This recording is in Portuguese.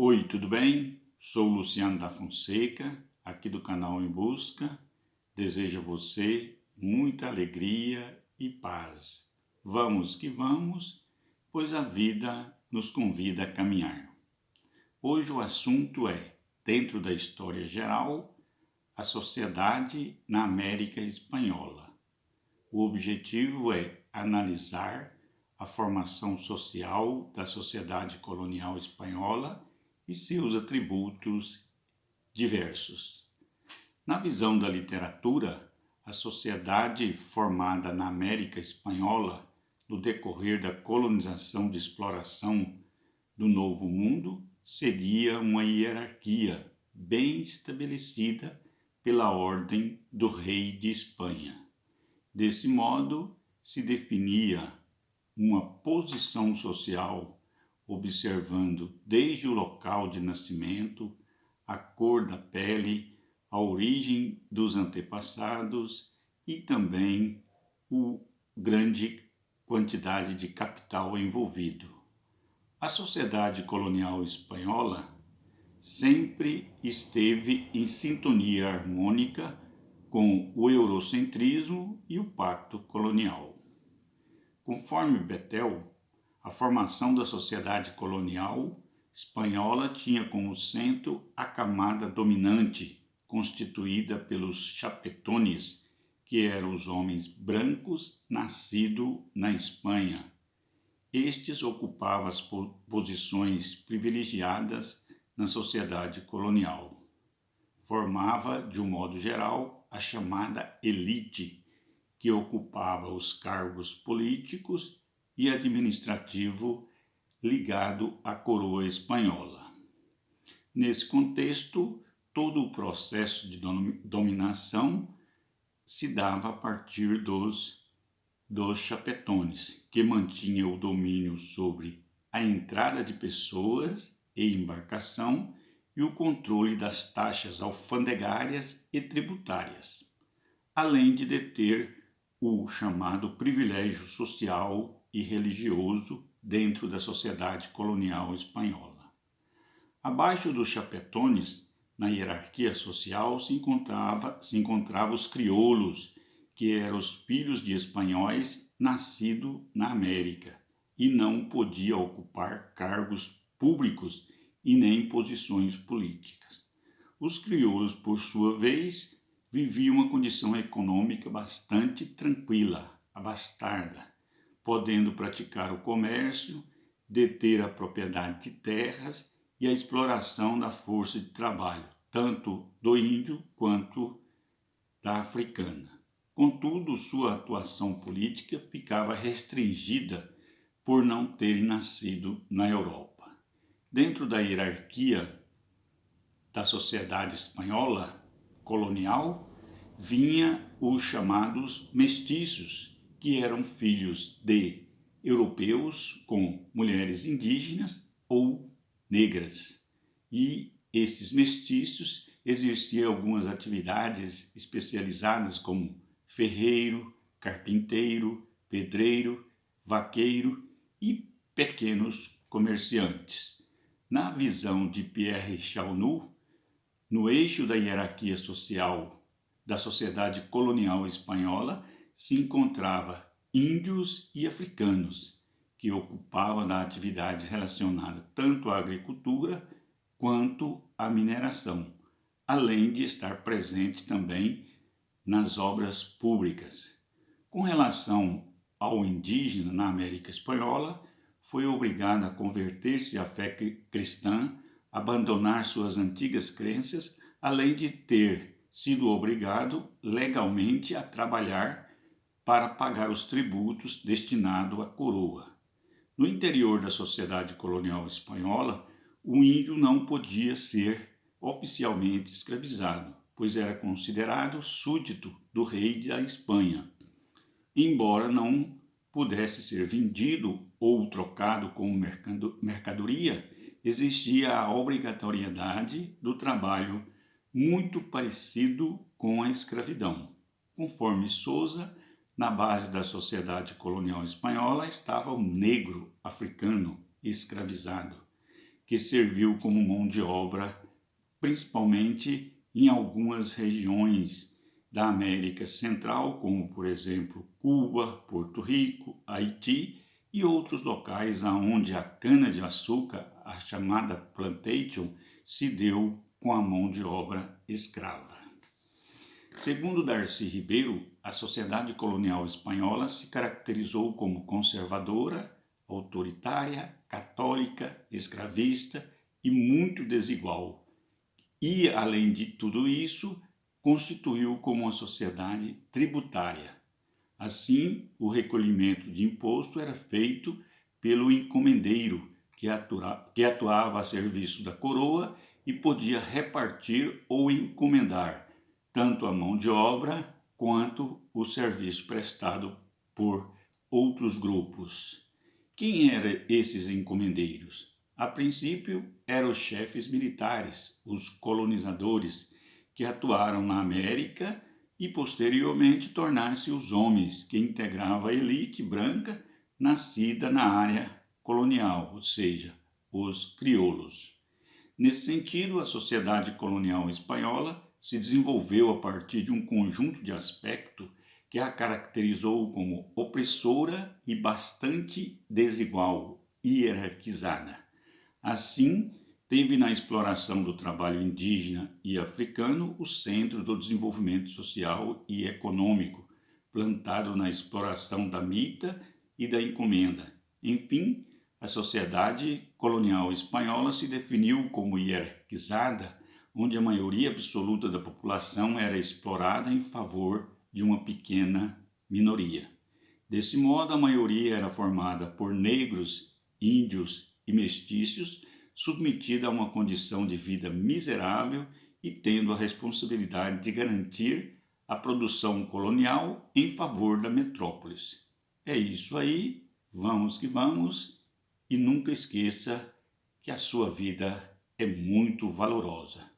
Oi, tudo bem? Sou Luciano da Fonseca, aqui do canal Em Busca. Desejo a você muita alegria e paz. Vamos que vamos, pois a vida nos convida a caminhar. Hoje o assunto é, dentro da história geral, a sociedade na América Espanhola. O objetivo é analisar a formação social da sociedade colonial espanhola e seus atributos diversos. Na visão da literatura, a sociedade formada na América Espanhola no decorrer da colonização de exploração do Novo Mundo seguia uma hierarquia bem estabelecida pela ordem do rei de Espanha. Desse modo, se definia uma posição social observando desde o local de nascimento, a cor da pele, a origem dos antepassados e também a grande quantidade de capital envolvido. A sociedade colonial espanhola sempre esteve em sintonia harmônica com o eurocentrismo e o pacto colonial. Conforme Bettel, a formação da sociedade colonial espanhola tinha como centro a camada dominante, constituída pelos chapetones, que eram os homens brancos nascidos na Espanha. Estes ocupavam as posições privilegiadas na sociedade colonial. Formava, de um modo geral, a chamada elite, que ocupava os cargos políticos e administrativo ligado à coroa espanhola. Nesse contexto, todo o processo de dominação se dava a partir dos chapetones, que mantinham o domínio sobre a entrada de pessoas e embarcação e o controle das taxas alfandegárias e tributárias, além de deter o chamado privilégio social e religioso dentro da sociedade colonial espanhola. Abaixo dos chapetones, na hierarquia social, se encontravam os crioulos, que eram os filhos de espanhóis nascidos na América e não podiam ocupar cargos públicos e nem posições políticas. Os crioulos, por sua vez, viviam uma condição econômica bastante tranquila, abastada, podendo praticar o comércio, deter a propriedade de terras e a exploração da força de trabalho, tanto do índio quanto da africana. Contudo, sua atuação política ficava restringida por não terem nascido na Europa. Dentro da hierarquia da sociedade espanhola colonial, vinha os chamados mestiços, que eram filhos de europeus com mulheres indígenas ou negras. E esses mestiços exerciam algumas atividades especializadas como ferreiro, carpinteiro, pedreiro, vaqueiro e pequenos comerciantes. Na visão de Pierre Chaunu, no eixo da hierarquia social da sociedade colonial espanhola se encontrava índios e africanos, que ocupavam atividades relacionadas tanto à agricultura quanto à mineração, além de estar presente também nas obras públicas. Com relação ao indígena na América Espanhola, foi obrigado a converter-se à fé cristã, abandonar suas antigas crenças, além de ter sido obrigado legalmente a trabalhar para pagar os tributos destinados à coroa. No interior da sociedade colonial espanhola, o índio não podia ser oficialmente escravizado, pois era considerado súdito do rei da Espanha, embora não pudesse ser vendido ou trocado como mercadoria. Existia a obrigatoriedade do trabalho, muito parecido com a escravidão. Conforme Sousa, na base da sociedade colonial espanhola estava o negro africano escravizado, que serviu como mão de obra, principalmente em algumas regiões da América Central, como por exemplo Cuba, Porto Rico, Haiti e outros locais onde a cana-de-açúcar, a chamada plantation, se deu com a mão de obra escrava. Segundo Darcy Ribeiro, a sociedade colonial espanhola se caracterizou como conservadora, autoritária, católica, escravista e muito desigual. E, além de tudo isso, constituiu como uma sociedade tributária. Assim, o recolhimento de imposto era feito pelo encomendeiro, que atuava a serviço da coroa e podia repartir ou encomendar tanto a mão de obra quanto o serviço prestado por outros grupos. Quem eram esses encomendeiros? A princípio, eram os chefes militares, os colonizadores, que atuaram na América e posteriormente tornaram-se os homens que integravam a elite branca nascida na área colonial, ou seja, os crioulos. Nesse sentido, a sociedade colonial espanhola se desenvolveu a partir de um conjunto de aspectos que a caracterizou como opressora e bastante desigual, hierarquizada. Assim, teve na exploração do trabalho indígena e africano o centro do desenvolvimento social e econômico, plantado na exploração da mita e da encomenda. Enfim, a sociedade colonial espanhola se definiu como hierarquizada, onde a maioria absoluta da população era explorada em favor de uma pequena minoria. Desse modo, a maioria era formada por negros, índios e mestiços, submetida a uma condição de vida miserável e tendo a responsabilidade de garantir a produção colonial em favor da metrópole. É isso aí, vamos que vamos, e nunca esqueça que a sua vida é muito valorosa.